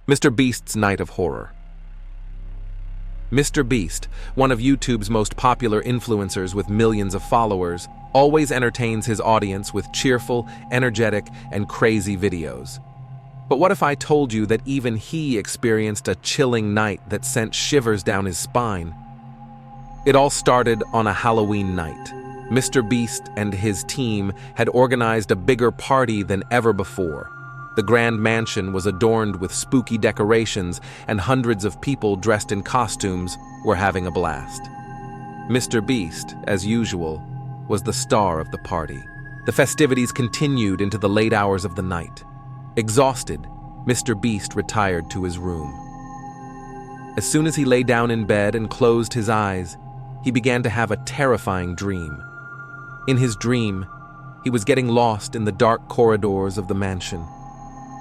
MrBeast's Night of Horror. MrBeast, one of YouTube's most popular influencers with millions of followers, always entertains his audience with cheerful, energetic, and crazy videos. But what if I told you that even he experienced a chilling night that sent shivers down his spine? It all started on a Halloween night. MrBeast and his team had organized a bigger party than ever before. The grand mansion was adorned with spooky decorations, and hundreds of people dressed in costumes were having a blast. MrBeast, as usual, was the star of the party. The festivities continued into the late hours of the night. Exhausted, MrBeast retired to his room. As soon as he lay down in bed and closed his eyes, he began to have a terrifying dream. In his dream, he was getting lost in the dark corridors of the mansion.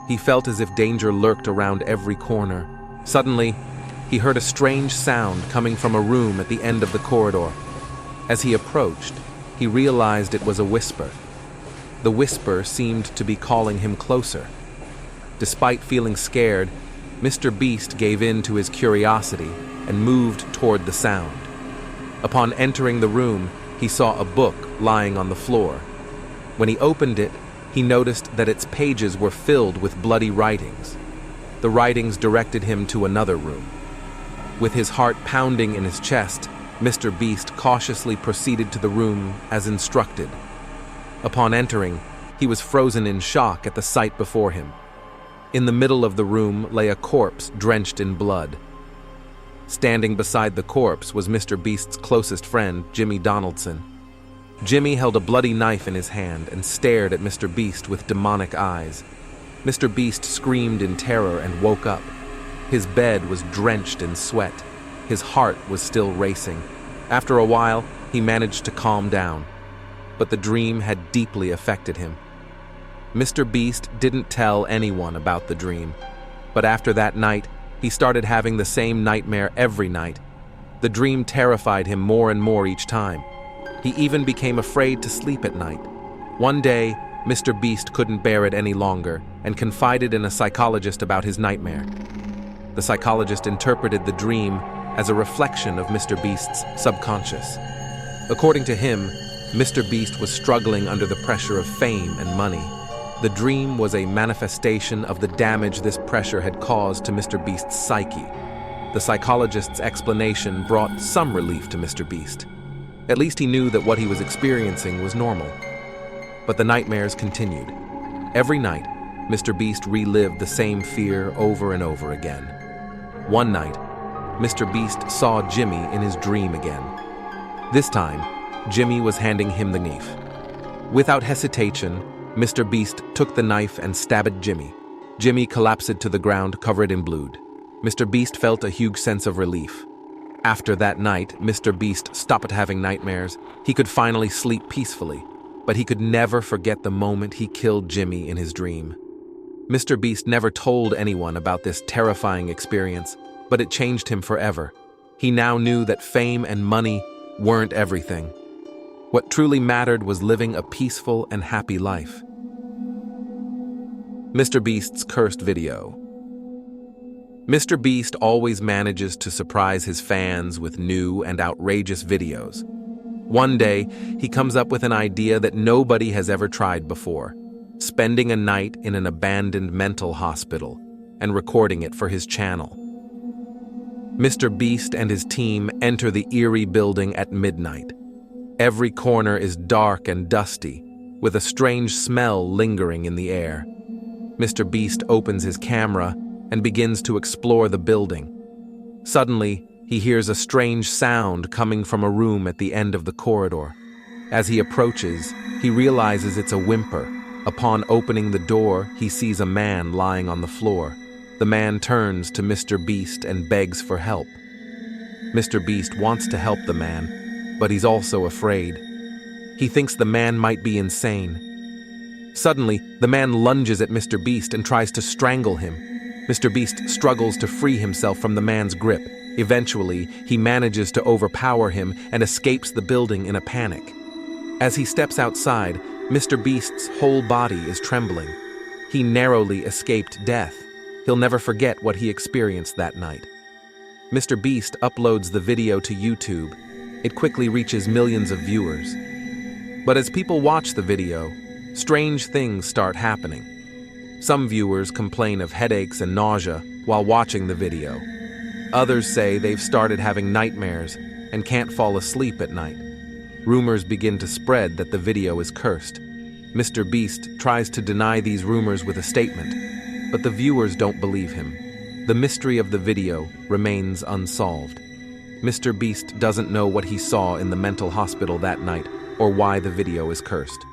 He felt as if danger lurked around every corner. Suddenly, he heard a strange sound coming from a room at the end of the corridor. As he approached, he realized it was a whisper. The whisper seemed to be calling him closer. Despite feeling scared, MrBeast gave in to his curiosity and moved toward the sound. Upon entering the room, he saw a book lying on the floor. When he opened it, he noticed that its pages were filled with bloody writings. The writings directed him to another room. With his heart pounding in his chest, MrBeast cautiously proceeded to the room as instructed. Upon entering, he was frozen in shock at the sight before him. In the middle of the room lay a corpse drenched in blood. Standing beside the corpse was MrBeast's closest friend, Jimmy Donaldson. Jimmy held a bloody knife in his hand and stared at MrBeast with demonic eyes. MrBeast screamed in terror and woke up. His bed was drenched in sweat. His heart was still racing. After a while, he managed to calm down. But the dream had deeply affected him. MrBeast didn't tell anyone about the dream. But after that night, he started having the same nightmare every night. The dream terrified him more and more each time. He even became afraid to sleep at night. One day, MrBeast couldn't bear it any longer and confided in a psychologist about his nightmare. The psychologist interpreted the dream as a reflection of MrBeast's subconscious. According to him, MrBeast was struggling under the pressure of fame and money. The dream was a manifestation of the damage this pressure had caused to MrBeast's psyche. The psychologist's explanation brought some relief to MrBeast. At least he knew that what he was experiencing was normal. But the nightmares continued. Every night, MrBeast relived the same fear over and over again. One night, MrBeast saw Jimmy in his dream again. This time, Jimmy was handing him the knife. Without hesitation, MrBeast took the knife and stabbed Jimmy. Jimmy collapsed to the ground, covered in blood. MrBeast felt a huge sense of relief. After that night, MrBeast stopped having nightmares. He could finally sleep peacefully, but he could never forget the moment he killed Jimmy in his dream. MrBeast never told anyone about this terrifying experience, but it changed him forever. He now knew that fame and money weren't everything. What truly mattered was living a peaceful and happy life. MrBeast's cursed video. MrBeast always manages to surprise his fans with new and outrageous videos. One day, he comes up with an idea that nobody has ever tried before: spending a night in an abandoned mental hospital and recording it for his channel. MrBeast and his team enter the eerie building at midnight. Every corner is dark and dusty, with a strange smell lingering in the air. MrBeast opens his camera and begins to explore the building. Suddenly, he hears a strange sound coming from a room at the end of the corridor. As he approaches, he realizes it's a whimper. Upon opening the door, he sees a man lying on the floor. The man turns to MrBeast and begs for help. MrBeast wants to help the man, but he's also afraid. He thinks the man might be insane. Suddenly, the man lunges at MrBeast and tries to strangle him. MrBeast struggles to free himself from the man's grip. Eventually, he manages to overpower him and escapes the building in a panic. As he steps outside, MrBeast's whole body is trembling. He narrowly escaped death. He'll never forget what he experienced that night. MrBeast uploads the video to YouTube. It quickly reaches millions of viewers. But as people watch the video, strange things start happening. Some viewers complain of headaches and nausea while watching the video. Others say they've started having nightmares and can't fall asleep at night. Rumors begin to spread that the video is cursed. MrBeast tries to deny these rumors with a statement, but the viewers don't believe him. The mystery of the video remains unsolved. MrBeast doesn't know what he saw in the mental hospital that night or why the video is cursed.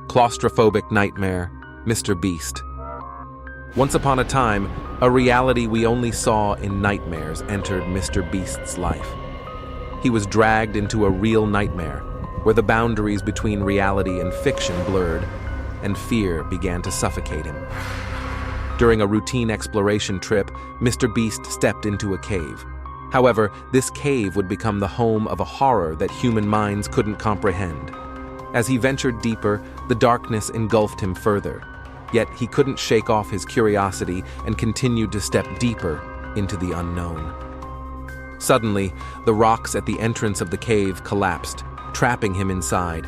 Claustrophobic nightmare, MrBeast. Once upon a time, a reality we only saw in nightmares entered MrBeast's life. He was dragged into a real nightmare, where the boundaries between reality and fiction blurred, and fear began to suffocate him. During a routine exploration trip, MrBeast stepped into a cave. However, this cave would become the home of a horror that human minds couldn't comprehend. As he ventured deeper, the darkness engulfed him further. Yet he couldn't shake off his curiosity and continued to step deeper into the unknown. Suddenly, the rocks at the entrance of the cave collapsed, trapping him inside.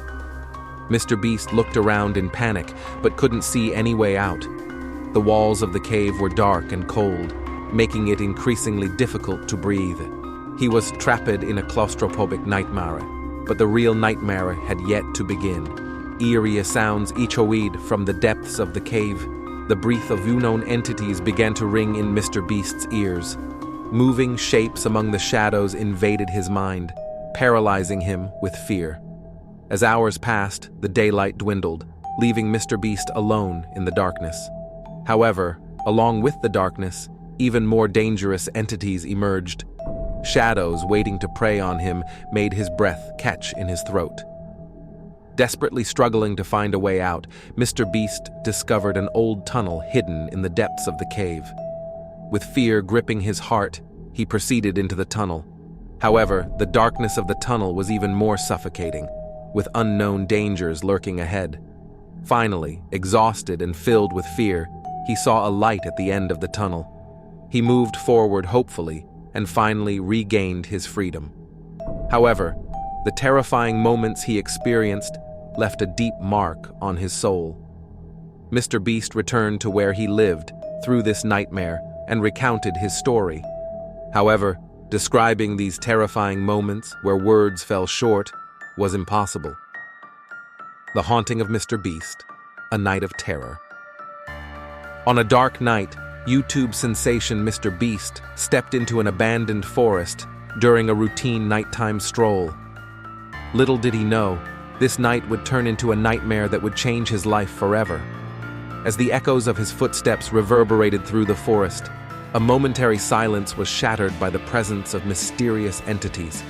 MrBeast looked around in panic, but couldn't see any way out. The walls of the cave were dark and cold, making it increasingly difficult to breathe. He was trapped in a claustrophobic nightmare, but the real nightmare had yet to begin. Eerie sounds echoed from the depths of the cave. The breath of unknown entities began to ring in MrBeast's ears. Moving shapes among the shadows invaded his mind, paralyzing him with fear. As hours passed, the daylight dwindled, leaving MrBeast alone in the darkness. However, along with the darkness, even more dangerous entities emerged. Shadows waiting to prey on him made his breath catch in his throat. Desperately struggling to find a way out, MrBeast discovered an old tunnel hidden in the depths of the cave. With fear gripping his heart, he proceeded into the tunnel. However, the darkness of the tunnel was even more suffocating, with unknown dangers lurking ahead. Finally, exhausted and filled with fear, he saw a light at the end of the tunnel. He moved forward hopefully and finally regained his freedom. However, the terrifying moments he experienced left a deep mark on his soul. MrBeast returned to where he lived through this nightmare and recounted his story. However, describing these terrifying moments where words fell short was impossible. The Haunting of MrBeast, a Night of Terror. On a dark night, YouTube sensation MrBeast stepped into an abandoned forest during a routine nighttime stroll. Little did he know, this night would turn into a nightmare that would change his life forever. As the echoes of his footsteps reverberated through the forest, a momentary silence was shattered by the presence of mysterious entities.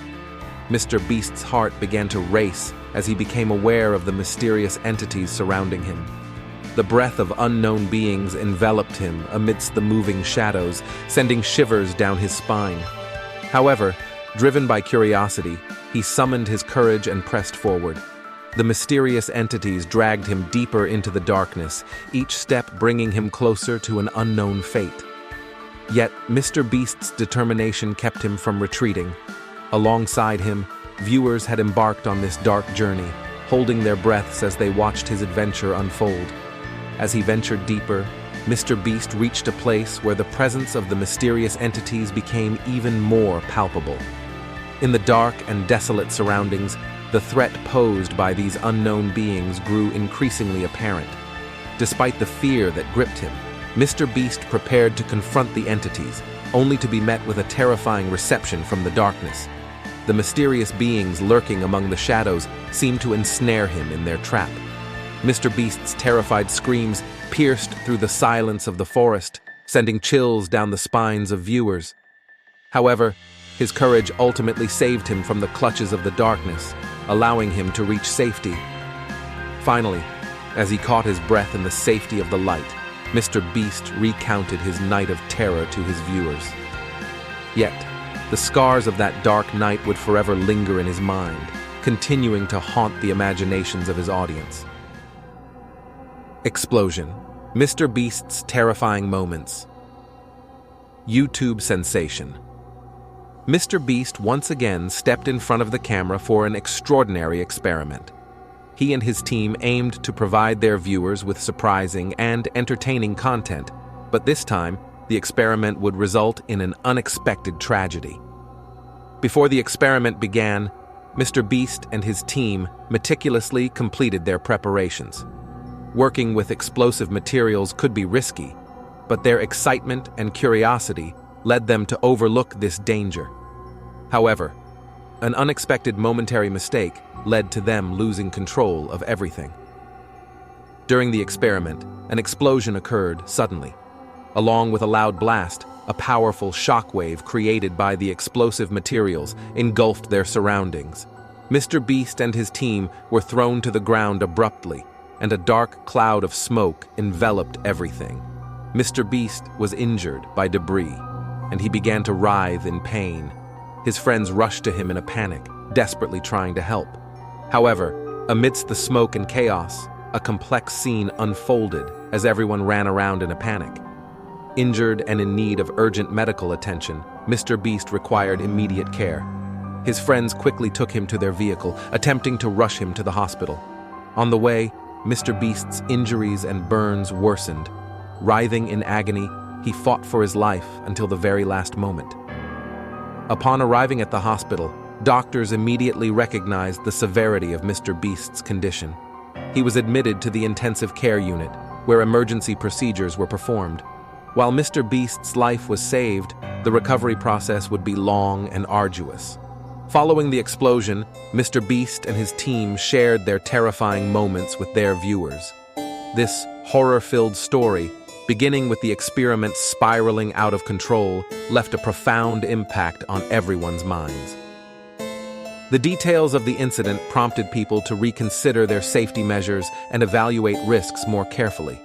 MrBeast's heart began to race as he became aware of the mysterious entities surrounding him. The breath of unknown beings enveloped him amidst the moving shadows, sending shivers down his spine. However, driven by curiosity, he summoned his courage and pressed forward. The mysterious entities dragged him deeper into the darkness, each step bringing him closer to an unknown fate. Yet, MrBeast's determination kept him from retreating. Alongside him, viewers had embarked on this dark journey, holding their breaths as they watched his adventure unfold. As he ventured deeper, MrBeast reached a place where the presence of the mysterious entities became even more palpable. In the dark and desolate surroundings, the threat posed by these unknown beings grew increasingly apparent. Despite the fear that gripped him, MrBeast prepared to confront the entities, only to be met with a terrifying reception from the darkness. The mysterious beings lurking among the shadows seemed to ensnare him in their trap. MrBeast's terrified screams pierced through the silence of the forest, sending chills down the spines of viewers. However, his courage ultimately saved him from the clutches of the darkness, allowing him to reach safety. Finally, as he caught his breath in the safety of the light, MrBeast recounted his night of terror to his viewers. Yet, the scars of that dark night would forever linger in his mind, continuing to haunt the imaginations of his audience. Explosion. MrBeast's terrifying moments. YouTube sensation. MrBeast once again stepped in front of the camera for an extraordinary experiment. He and his team aimed to provide their viewers with surprising and entertaining content, but this time, the experiment would result in an unexpected tragedy. Before the experiment began, MrBeast and his team meticulously completed their preparations. Working with explosive materials could be risky, but their excitement and curiosity led them to overlook this danger. However, an unexpected momentary mistake led to them losing control of everything. During the experiment, an explosion occurred suddenly. Along with a loud blast, a powerful shockwave created by the explosive materials engulfed their surroundings. MrBeast and his team were thrown to the ground abruptly, and a dark cloud of smoke enveloped everything. MrBeast was injured by debris, and he began to writhe in pain. His friends rushed to him in a panic, desperately trying to help. However, amidst the smoke and chaos, a complex scene unfolded as everyone ran around in a panic. Injured and in need of urgent medical attention, MrBeast required immediate care. His friends quickly took him to their vehicle, attempting to rush him to the hospital. On the way, MrBeast's injuries and burns worsened. Writhing in agony, he fought for his life until the very last moment. Upon arriving at the hospital, doctors immediately recognized the severity of MrBeast's condition. He was admitted to the intensive care unit, where emergency procedures were performed. While MrBeast's life was saved, the recovery process would be long and arduous. Following the explosion, MrBeast and his team shared their terrifying moments with their viewers. This horror-filled story, beginning with the experiment spiraling out of control, left a profound impact on everyone's minds. The details of the incident prompted people to reconsider their safety measures and evaluate risks more carefully.